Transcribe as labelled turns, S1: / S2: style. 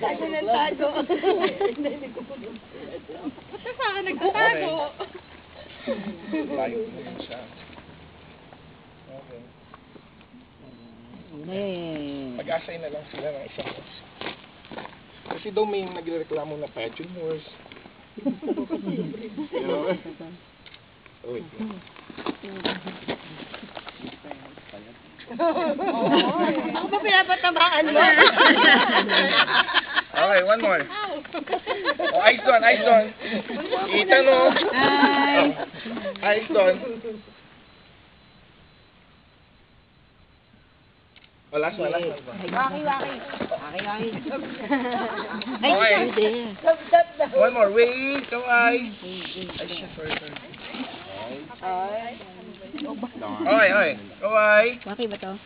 S1: Tago ng tago.
S2: Ba't sa akin nagtatago?
S3: Tayo naman siya. Okay. Mag-asay na lang sila ng isang horse. Kasi daw may nagreklamo na pigeon horse. Oh, wait.
S1: Ako ba pinapatamaan mo?
S3: Okay, one more. Oh, eyes doon, eyes doon. Ethan, oh. Eyes doon. Oh, last one, last one.
S1: Waki.
S3: Okay. One more. Wait, go eyes. Ay, shit, sorry. Okay, okay. Go eyes.
S1: Waki ba to?